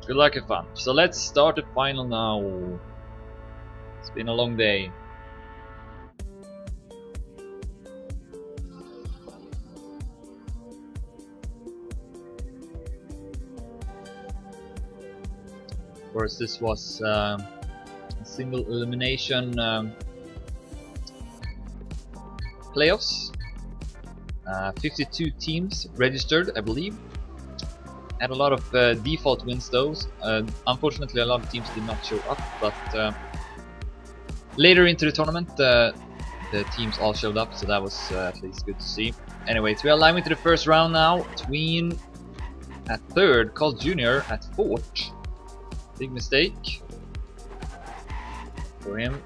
Good luck and fun. So let's start the final now. It's been a long day. Of course, this was a single elimination playoffs. 52 teams registered, I believe. Had a lot of default wins though. Unfortunately, a lot of teams did not show up, but later into the tournament, the teams all showed up, so that was at least good to see. Anyways, we are live into the first round now. Tween at third, Carl Jr. at fourth. Big mistake for him.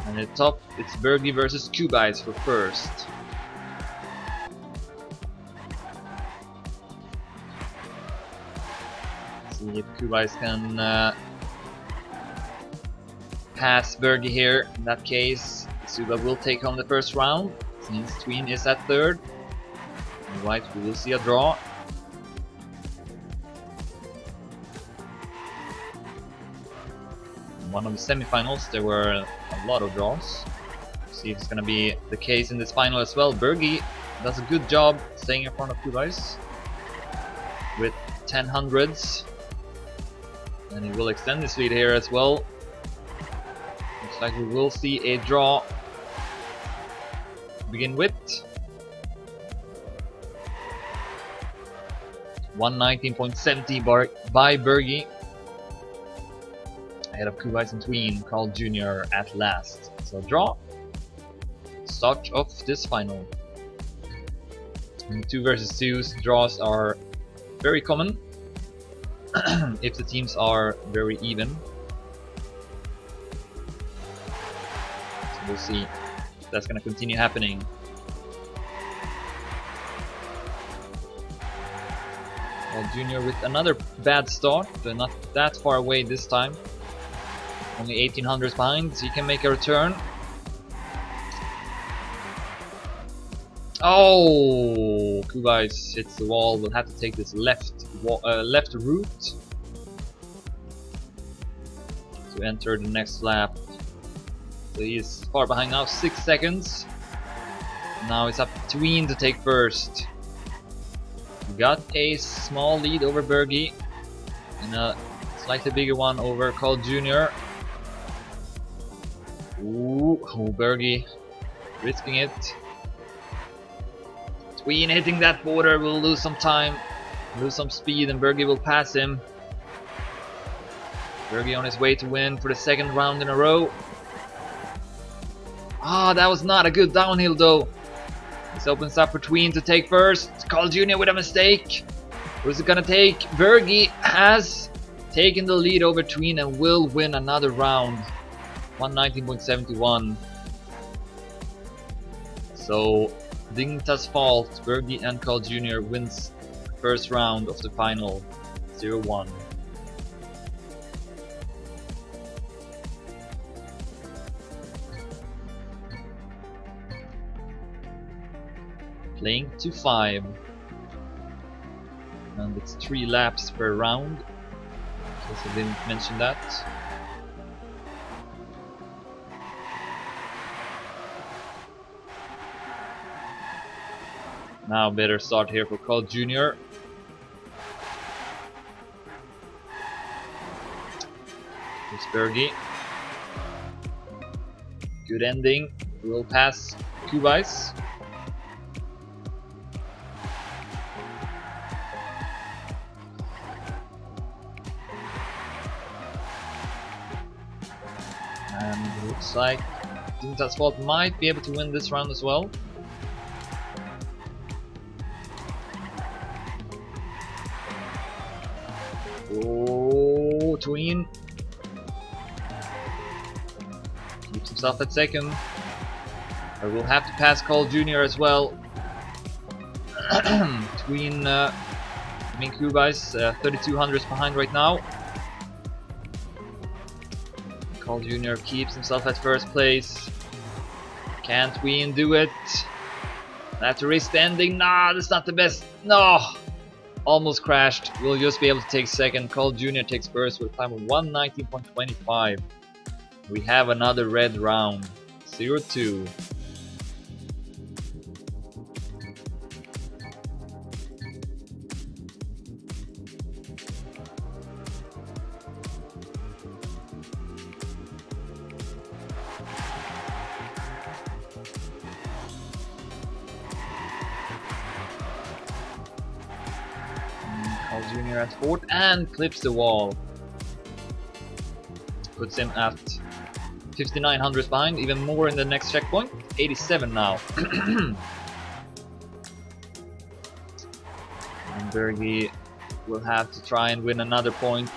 And at top, it's Bergie versus Kubayz for first. See if Kubayz can pass Bergie here. In that case, Suba will take home the first round, since Tween is at third. Alright, we will see a draw. In one of the semifinals, there were a lot of draws. See if it's gonna be the case in this final as well. Bergie does a good job staying in front of Kubayz with 10 hundreds. And he will extend his lead here as well. Looks like we will see a draw to begin with. 119.70 by Bergie. Ahead of Kubayz and Tween, Carl Jr. at last. So draw. Start of this final. 2 versus 2s draws are very common if the teams are very even. So we'll see if that's gonna continue happening. Carl Jr. with another bad start, but not that far away this time. Only 1800s behind, so he can make a return. Oh, Kubayz hits the wall. We'll have to take this left route to enter the next lap. So he is far behind now, 6 seconds. Now it's up to Tween to take first. We got a small lead over Bergie and a slightly bigger one over Carl Jr. Ooh, Bergie risking it. Tween hitting that border will lose some time, lose some speed, and Bergie will pass him. Bergie on his way to win for the second round in a row. Ah, that was not a good downhill though. This opens up for Tween to take first. Carl Jr. with a mistake. What is it gonna take? Bergie has taken the lead over Tween and will win another round. 119.71. So Dignita's fault. Bergie and Carl Jr. wins the first round of the final. 0-1. Playing to 5. And it's 3 laps per round. In case I didn't mention that. Now better start here for Carl Jr. Here's Bergie. Good ending. We'll pass Kubayz. And it looks like Dignita's fault might be able to win this round as well. Oh, Tween keeps himself at second. But we'll have to pass Carl Jr. as well. Tween, Kubayz, 3200s behind right now. Carl Jr. keeps himself at first place. Can Tween do it? That's a risk ending. Nah, that's not the best. No! Almost crashed. We'll just be able to take second. Carl Jr. takes first with a time of 1:19.25. We have another red round. 0-2. Carl Jr. at fourth and clips the wall. Puts him at 5,900 behind, even more in the next checkpoint. 87 now. And Bergie will have to try and win another point,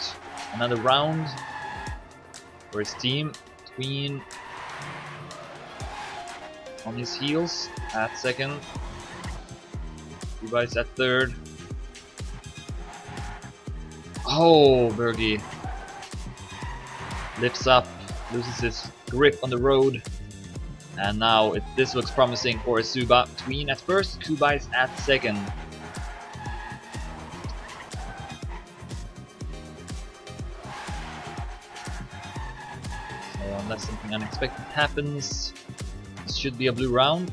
another round for his team. Tween on his heels at second. Kubayz at third. Oh, Bergie lifts up, loses his grip on the road, and now this looks promising for Asuba. Tween at first, Kubayz at second. So unless something unexpected happens, this should be a blue round.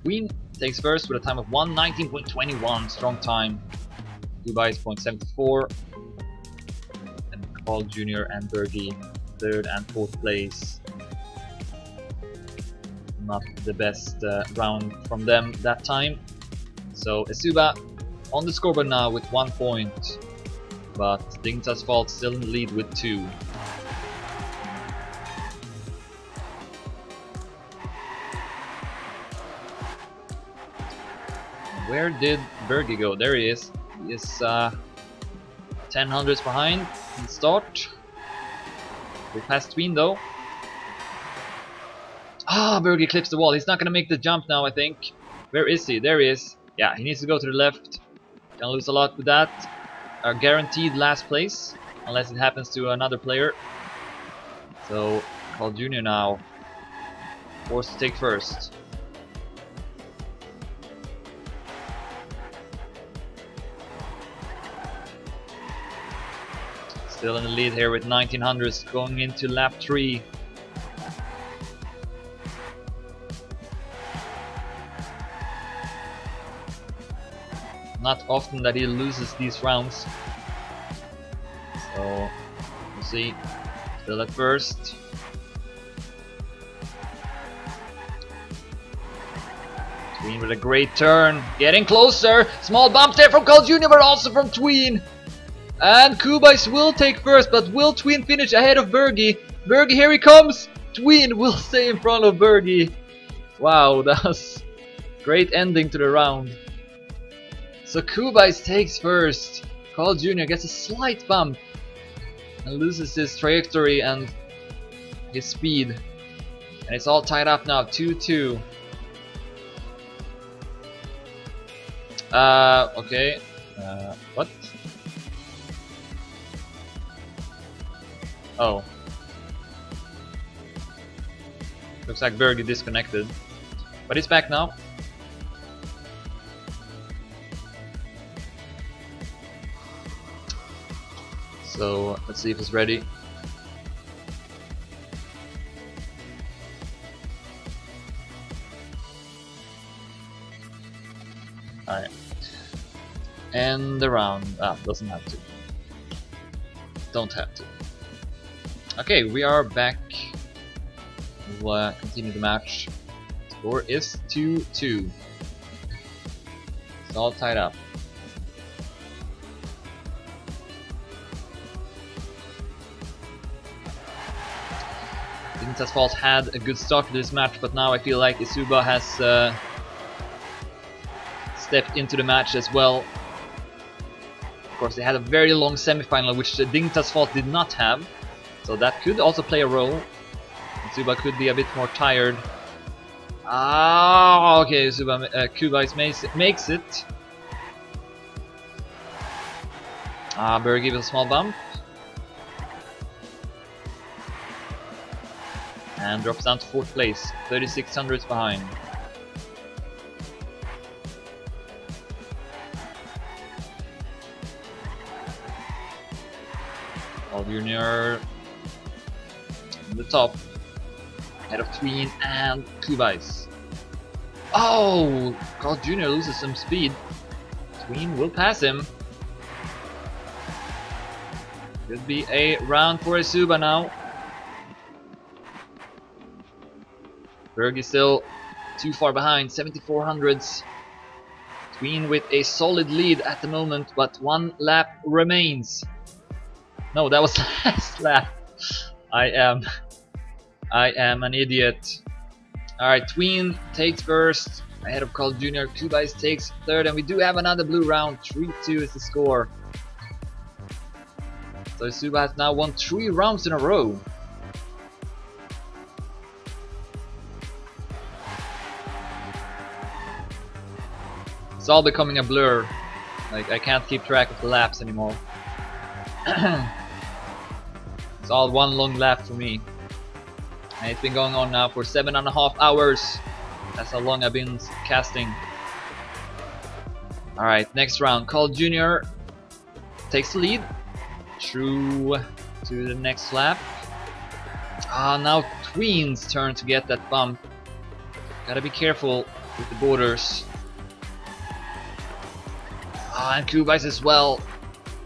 Tween takes first with a time of 1:19.21, strong time. Kubayz 0.74, and Carl Jr. and Bergie third and fourth place. Not the best round from them that time. So Asuba on the scoreboard now with 1 point, but Dignita's Fault still in the lead with 2. Where did Bergie go? There he is. He is 10 hundredths behind in the start. We passed Tween though. Ah, Bergie clips the wall. He's not gonna make the jump now, I think. Where is he? There he is. Yeah, he needs to go to the left. Gonna lose a lot with that. Guaranteed last place, unless it happens to another player. So, Carl Jr. now forced to take first. Still in the lead here with 1900s going into lap 3. Not often that he loses these rounds. So we'll see. Still at first. Tween with a great turn. Getting closer. Small bump there from Carl Jr. but also from Tween. And Kubayz will take first, but will Tween finish ahead of Bergie? Bergie, here he comes! Tween will stay in front of Bergie. Wow, that was great ending to the round. So Kubayz takes first. Carl Jr. gets a slight bump and loses his trajectory and his speed. And it's all tied up now, 2-2. Okay. What? Oh. Looks like Bergie disconnected. But he's back now. So let's see if he's ready. Alright. End the round. Ah, doesn't have to. Don't have to. Okay, we are back. We'll continue the match. Score is 2-2. It's all tied up. Dignita's Fault had a good start to this match, but now I feel like Asuba has stepped into the match as well. Of course, they had a very long semi-final, which Dignita's Fault did not have. So that could also play a role. Asuba could be a bit more tired. Ah, okay, Kubayz makes it. Ah, Bergie with a small bump. and drops down to 4th place, 3600s behind. All Junior on the top, ahead of Tween and kubayz. Oh, Carl Jr. loses some speed. Tween will pass him. Could be a round for Asuba now. Bergie still too far behind, 7400s. Tween with a solid lead at the moment, but 1 lap remains. No, that was last lap. I am an idiot. Alright, Tween takes first, ahead of Carl Jr. kubayz takes third, and we do have another blue round. 3-2 is the score. So Asuba has now won 3 rounds in a row. It's all becoming a blur. Like, I can't keep track of the laps anymore. It's all one long lap for me. And it's been going on now for 7.5 hours. That's how long I've been casting. Alright, next round. Carl Jr. takes the lead. Through to the next lap. Now Tween's turn to get that bump. Gotta be careful with the borders. And kubayz as well.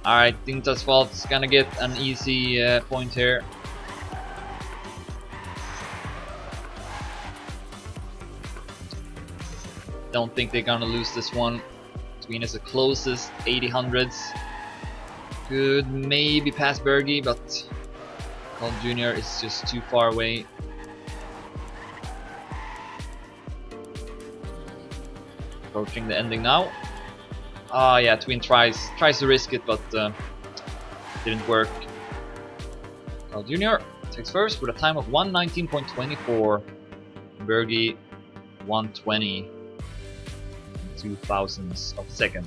Alright, Tinta's fault's gonna get an easy point here. Don't think they're gonna lose this one. Tween is the closest, 8000s. Could maybe pass Bergie, but Carl Jr. is just too far away. Approaching the ending now. Yeah, Tween tries to risk it, but didn't work. Carl Jr. takes first with a time of 1:19.24. Bergie 1:20. 0.02 of a second.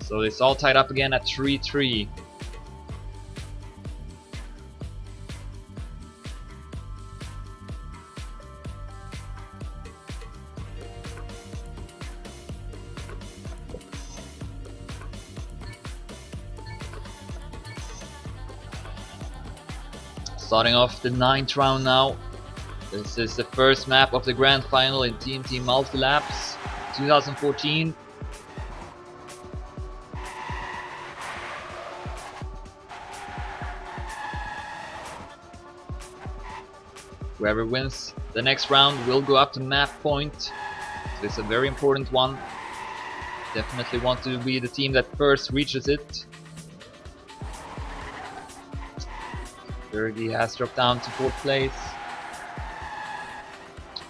So it's all tied up again at 3-3. Starting off the 9th round now. This is the first map of the grand final in TmT Multilaps 2014. Whoever wins the next round will go up to map point. So it's a very important one. Definitely want to be the team that first reaches it. Bergie has dropped down to 4th place.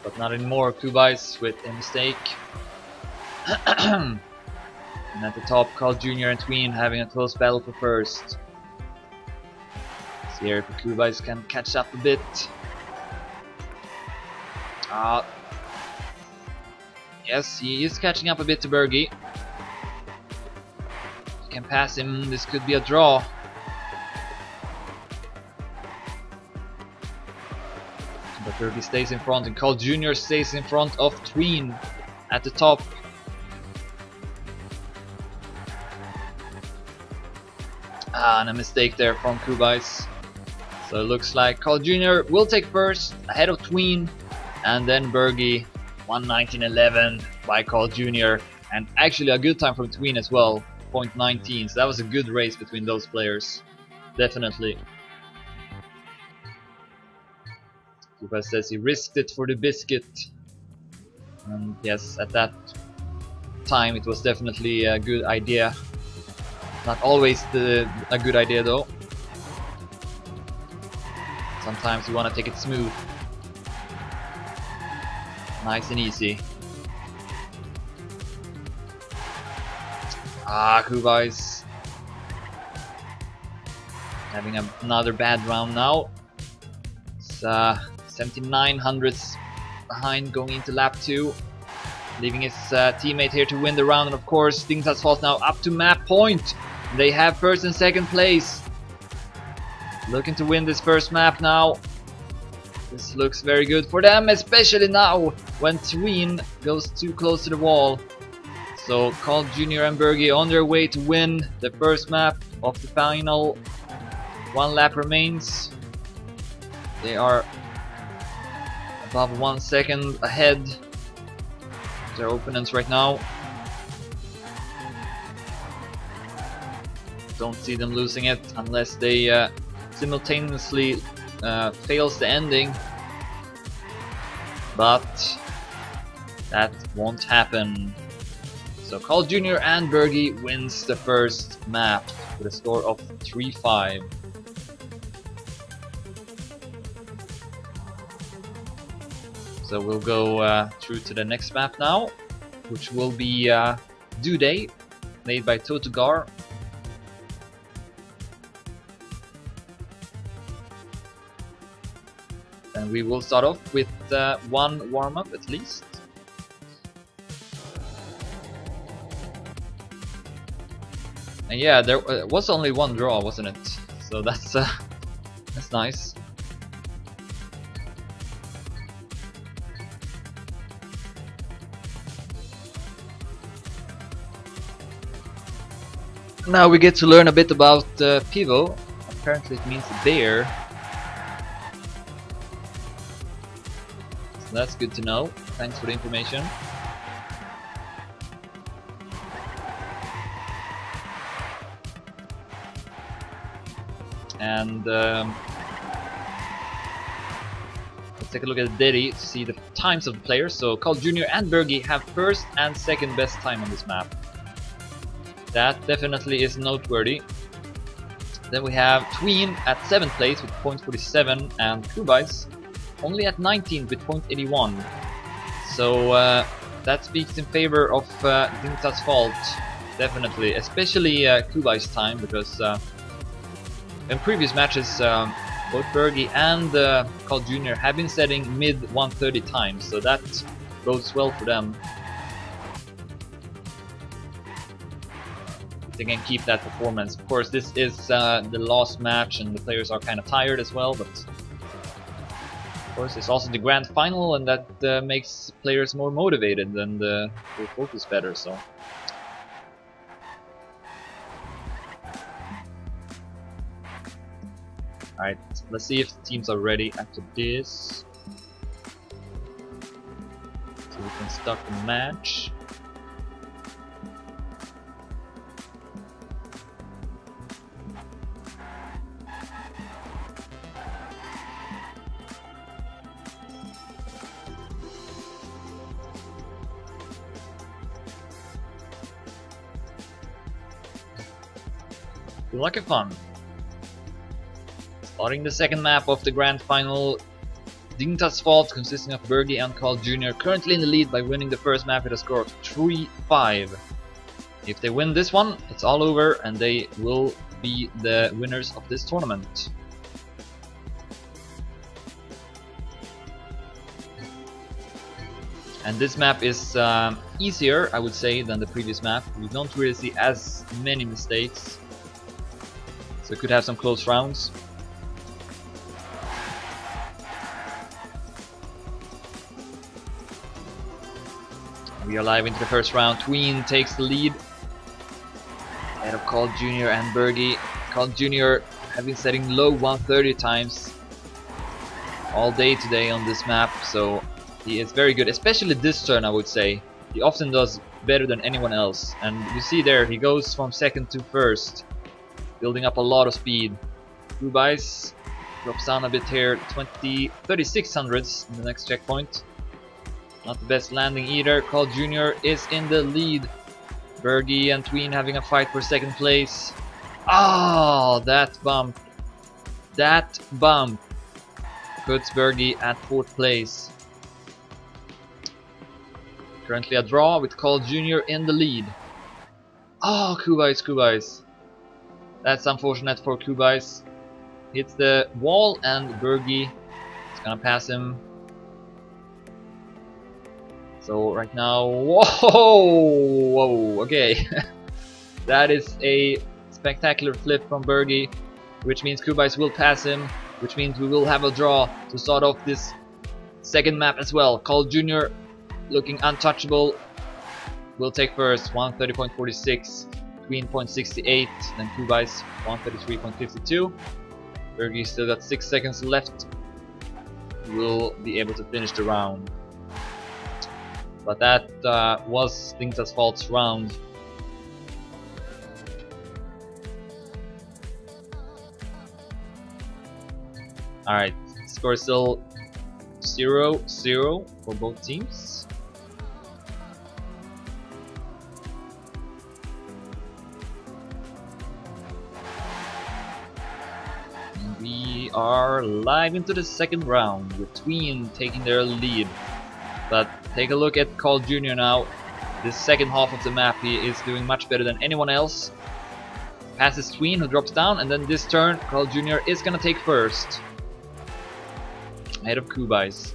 But not anymore. kubayz with a mistake. And at the top, Carl Jr. and Tween having a close battle for first. See here if kubayz can catch up a bit. Yes, he is catching up a bit to Bergie. He can pass him. This could be a draw. But Bergie stays in front, and Carl Jr. stays in front of Tween at the top. And a mistake there from kubayz. So it looks like Carl Jr. will take first, ahead of Tween, and then Bergie 1:19.11 by Carl Jr. And actually a good time from Tween as well, 0.19. So that was a good race between those players, definitely. kubayz says he risked it for the biscuit. And yes, at that time it was definitely a good idea. Not always a good idea though. Sometimes you want to take it smooth. Nice and easy. kubayz having another bad round now. It's 7900s behind going into lap 2, leaving his teammate here to win the round. And of course, Tinta's fault now up to map point. They have first and second place. Looking to win this first map now. This looks very good for them, especially now when Tween goes too close to the wall. So Carl Jr. and Bergie on their way to win the first map of the final. 1 lap remains. They are above 1 second ahead of their opponents right now. Don't see them losing it unless they simultaneously fails the ending, but that won't happen. So Carl Jr. and Bergie wins the first map with a score of 3-5. So we'll go through to the next map now, which will be Due Day, made by Totogar. And we will start off with 1 warm-up at least. And yeah, there was only 1 draw, wasn't it? So that's nice. Now we get to learn a bit about Pivo. Apparently it means bear. So that's good to know. Thanks for the information. And let's take a look at Derry to see the times of the players. So Carl Jr. and Bergie have first and second best time on this map. That definitely is noteworthy. Then we have Tween at 7th place with 0.47 and kubayz only at 19th with 0.81. So that speaks in favor of Dinta's fault, definitely, especially kubayz time, because in previous matches both Bergie and Carl Jr. have been setting mid 130 times, so that bodes well for them. They can keep that performance. Of course, this is the last match and the players are kind of tired as well, but of course it's also the grand final, and that makes players more motivated and will focus better. So alright, let's see if the teams are ready after this, so we can start the match. Luck and fun. Starting the second map of the grand final, Dinta's fault, consisting of Bergie and Carl Jr. currently in the lead by winning the first map with a score of 3-5. If they win this one, it's all over and they will be the winners of this tournament. And this map is easier, I would say, than the previous map. We don't really see as many mistakes, so we could have some close rounds. We are live into the first round. Tween takes the lead ahead of Carl Jr. and Bergie. Carl Jr. have been setting low 130 times all day today on this map, so he is very good, especially this turn, I would say. He often does better than anyone else, and you see there he goes from second to first, building up a lot of speed. kubayz drops down a bit here, 3600s in the next checkpoint. Not the best landing either. Carl Jr. is in the lead. Bergie and Tween having a fight for second place. Oh, that bump. That bump puts Bergie at 4th place. Currently a draw with Carl Jr. in the lead. Oh, kubayz. That's unfortunate for kubayz. Hits the wall and Bergie is gonna pass him. So right now, whoa, okay. That is a spectacular flip from Bergie. which means kubayz will pass him, which means we will have a draw to start off this second map as well. Carl Jr. looking untouchable, will take first, 130.46, tween 0.68, then kubayz 133.52. Bergie still got 6 seconds left, will be able to finish the round. But that was Dingta's fault's round. Alright, score is still 0-0 for both teams. And we are live into the second round with Tween taking their lead. But take a look at Carl Jr. now. This second half of the map, he is doing much better than anyone else. Passes Tween, who drops down, and then this turn Carl Jr. is gonna take first. Ahead of kubayz.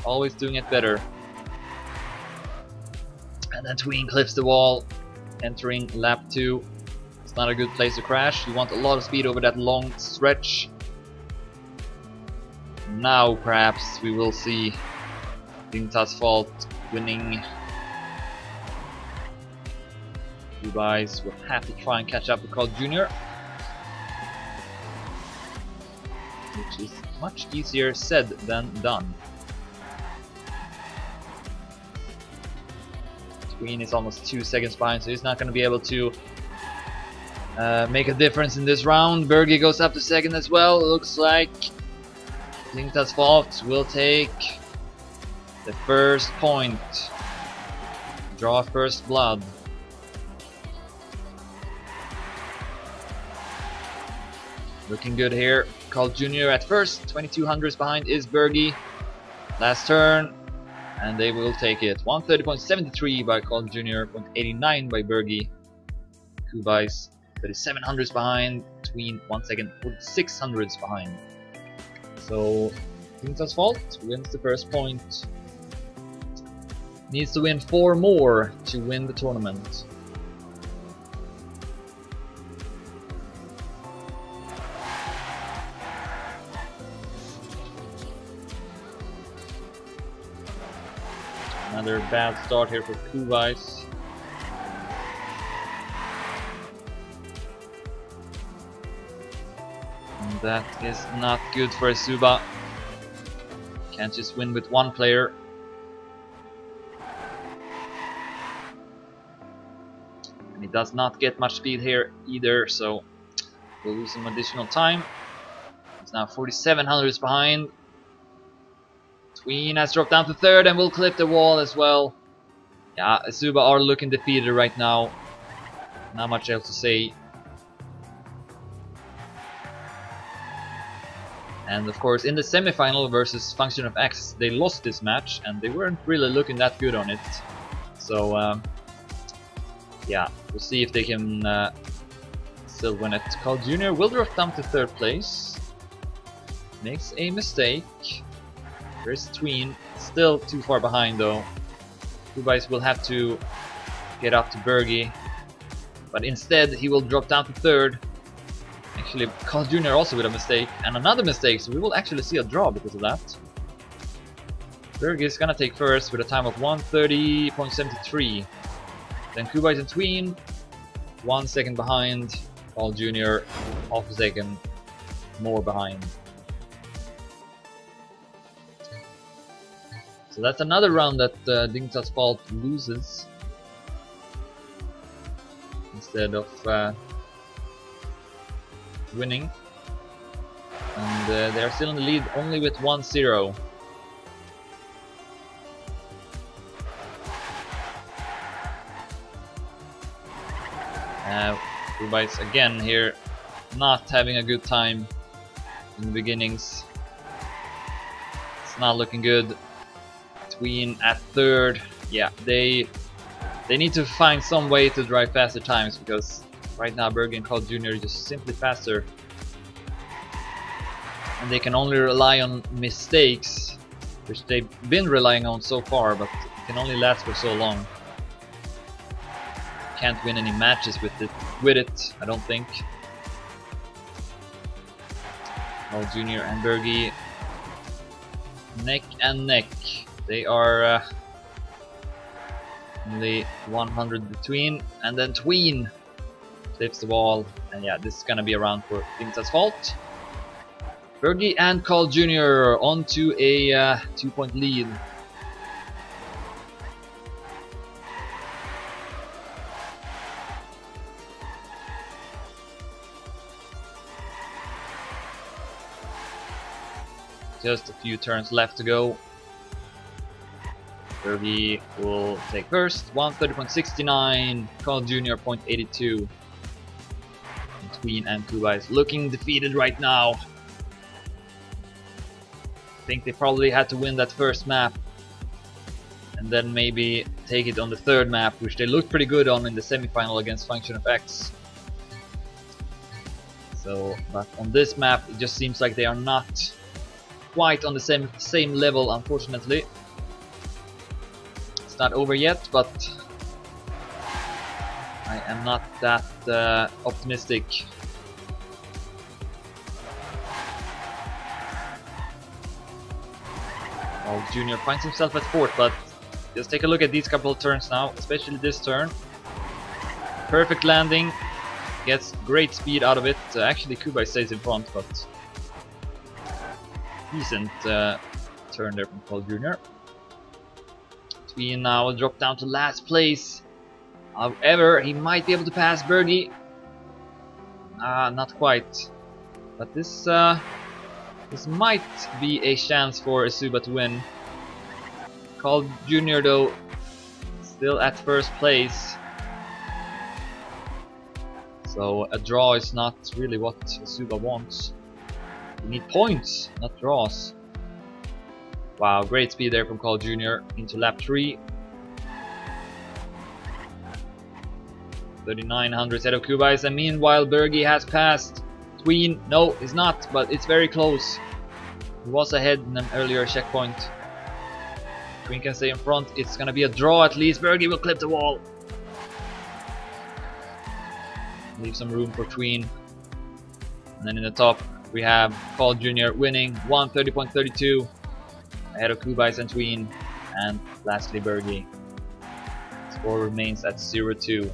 Always doing it better. And then Tween clips the wall, entering lap 2. It's not a good place to crash. You want a lot of speed over that long stretch. Now perhaps we will see Dingta's fault winning. kubayz will have to try and catch up with Carl Jr., which is much easier said than done. Tween is almost 2 seconds behind, so he's not going to be able to make a difference in this round. Bergie goes up to second as well. Looks like Dingta's fault will take the first point. Draw first blood. Looking good here. Carl Jr. at first, 2200s behind is Bergie. Last turn, and they will take it. 130.73 by Carl Jr., 0.89 by Bergie. kubayz 3700s behind. Tween 1 second, 4600s behind. So Dingta's fault wins the first point. Needs to win 4 more to win the tournament. Another bad start here for kubayz. And that is not good for Suba. Can't just win with one player. And he does not get much speed here either, so we'll lose some additional time. He's now 4700s behind. Tween has dropped down to third and will clip the wall as well. Yeah, Suba are looking defeated right now. Not much else to say. And of course, in the semi-final versus Function of X, they lost this match and they weren't really looking that good on it. So, yeah, we'll see if they can still win it. Carl Jr. will drop down to third place. Makes a mistake. There's Tween, still too far behind though. kubayz will have to get up to Bergie, but instead he will drop down to third. Actually, Carl Jr. also with a mistake, and another mistake, so we will actually see a draw because of that. Bergie is gonna take first with a time of 130.73. Then kubayz and Tween, 1 second behind. Carl Jr. half a second more behind. So that's another round that Dingta's fault loses instead of winning, and they are still in the lead only with 1-0. kubayz again here, not having a good time in the beginnings. It's not looking good. Tween at third. Yeah, they need to find some way to drive faster times, because right now Bergie and Carl Jr. are just simply faster, and they can only rely on mistakes, which they've been relying on so far, but it can only last for so long. Can't win any matches with it, I don't think. Carl Jr. and Bergie neck and neck. They are only 100 between, and then Tween flips the wall, and yeah, this is gonna be a round for TmT's fault. Bergie and Carl Jr. onto a 2-point lead. Just a few turns left to go. Bergie will take first, 130.69, Carl Jr. 0.82. Tween and kubayz looking defeated right now. I think they probably had to win that first map and then maybe take it on the third map, which they looked pretty good on in the semi-final against Function of X. So, but on this map it just seems like they are not quite on the same level, unfortunately. It's not over yet, but I am not that optimistic. Carl Jr. finds himself at fourth, but just take a look at these couple of turns now, especially this turn. Perfect landing, gets great speed out of it. Actually, kubayz stays in front, but decent turn there from Carl Jr. Tween now will drop down to last place. However, he might be able to pass Bergie. Not quite. But this might be a chance for Asuba to win. Carl Jr. though, still at first place. So a draw is not really what Asuba wants. We need points, not draws. Wow, great speed there from Carl Jr. into lap 3. 3900 head of kubayz, and meanwhile Bergie has passed Tween. No, he's not, but it's very close. He was ahead in an earlier checkpoint. Tween can stay in front. It's gonna be a draw at least. Bergie will clip the wall. Leave some room for Tween. And then in the top we have Carl Jr. winning 130.32 ahead of kubayz and Tween, and lastly Bergie. Score remains at 0-2.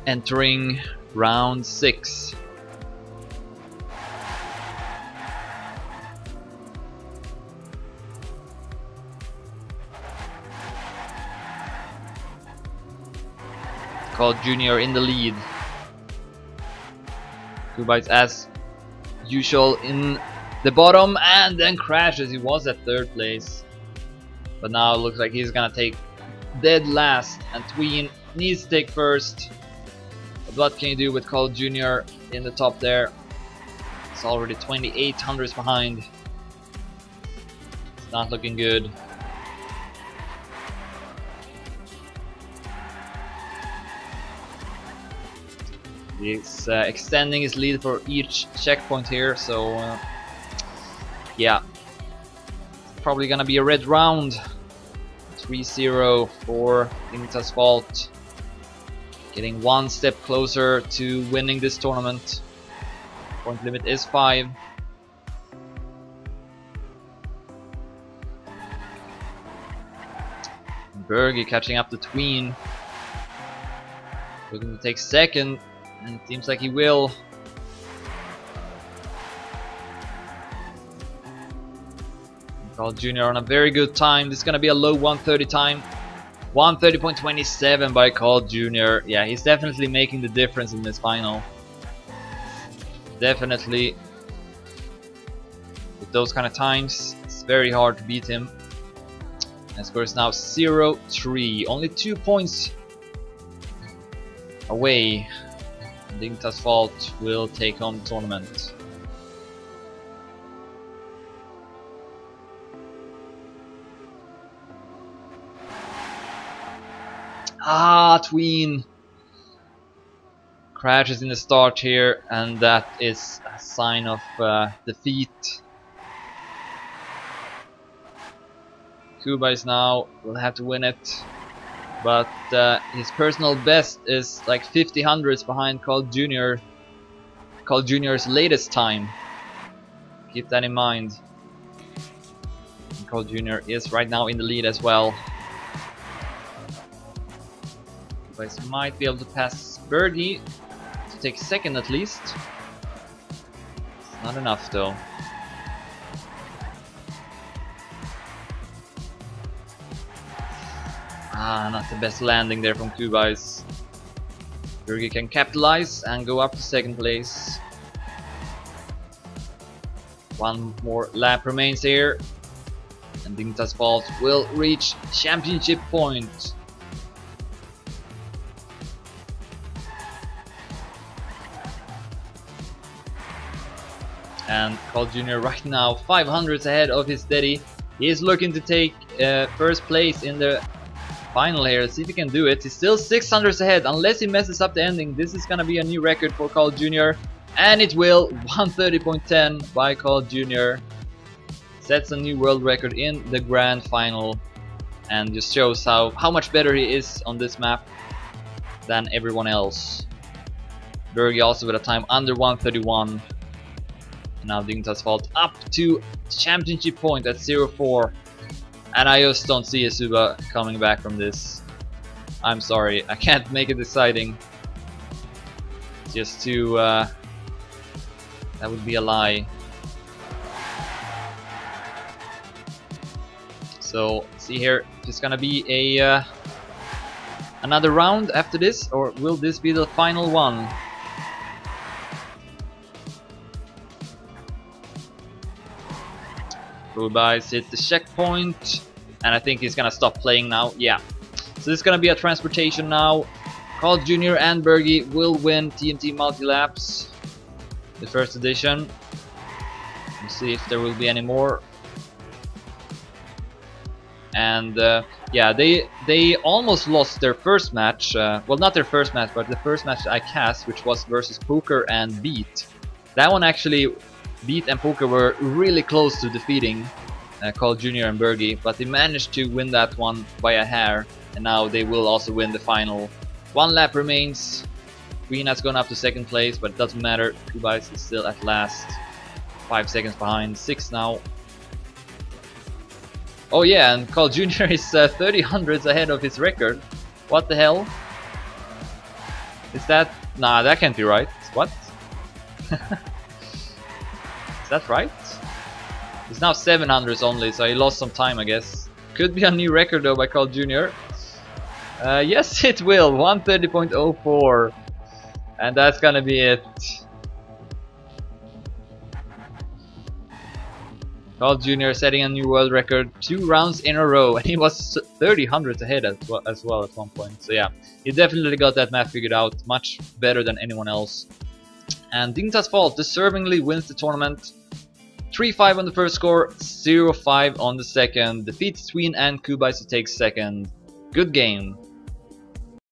Entering round 6. Carl Jr. in the lead. kubayz as usual in the bottom, and then crashes. He was at third place, but now it looks like he's gonna take dead last, and Tween needs to take first. But what can you do with Carl Jr. in the top there? It's already 2800s behind. It's not looking good. He's extending his lead for each checkpoint here, so yeah, probably gonna be a red round. 3-0 for TmT's fault. Getting one step closer to winning this tournament. Point limit is 5. Bergie catching up to Tween. Looking to take second, and it seems like he will. Carl Jr. on a very good time. This is gonna be a low 130 time. 130.27 by Carl Jr. Yeah, he's definitely making the difference in this final. Definitely. With those kind of times, it's very hard to beat him. And score is now 0-3. Only 2 points away. TmT's fault will take on the tournament. Crashes in the start here, and that is a sign of defeat. Kubayz now will have to win it, but his personal best is like 50 hundredths behind Carl Jr. Carl Jr.'s latest time. Keep that in mind. And Carl Jr. is right now in the lead as well. Kubayz might be able to pass Bergie to take second at least. It's not enough though. Not the best landing there from Kubayz. Bergie can capitalize and go up to second place. One more lap remains here, and TmT will reach championship point. And Carl Jr. right now 500s ahead of his daddy. He is looking to take first place in the final here. Let's see if he can do it. He's still 600s ahead. Unless he messes up the ending, this is gonna be a new record for Carl Jr. And it will. 130.10 by Carl Jr. Sets a new world record in the grand final, and just shows how much better he is on this map than everyone else. Bergie also with a time under 131. And now TmT up to championship point at 0-4. And I just don't see Asuba coming back from this. I'm sorry, I can't make it exciting. Just to that would be a lie. So see here, it's gonna be a another round after this, or will this be the final one? Kubayz hit the checkpoint, and I think he's gonna stop playing now. Yeah, so this is gonna be a transportation now. Carl Jr. and Bergie will win TmT Multilaps, the first edition. Let's see if there will be any more. And yeah, they almost lost their first match. Well, not their first match, but the first match I cast, which was versus Poker and Beat. That one actually, Beat and Poker were really close to defeating Carl Jr. and Bergie, but they managed to win that one by a hair, and now they will also win the final. One lap remains. Tween has gone up to second place, but it doesn't matter. Kubayz is still at last. 5 seconds behind, 6 now. Oh yeah, and Carl Jr. is 30 hundredths ahead of his record. What the hell? Is that... Nah, that can't be right. What? Is that right? It's now 700s only, so he lost some time, I guess. Could be a new record though by Carl Jr. Yes, it will. 130.04. And that's gonna be it. Carl Jr. setting a new world record 2 rounds in a row, and he was 30 hundredths ahead as well at one point. So yeah, he definitely got that map figured out much better than anyone else. And TmT deservingly wins the tournament. 3-5 on the first score, 0-5 on the second. Defeats Tween and Kubayz to take second. Good game.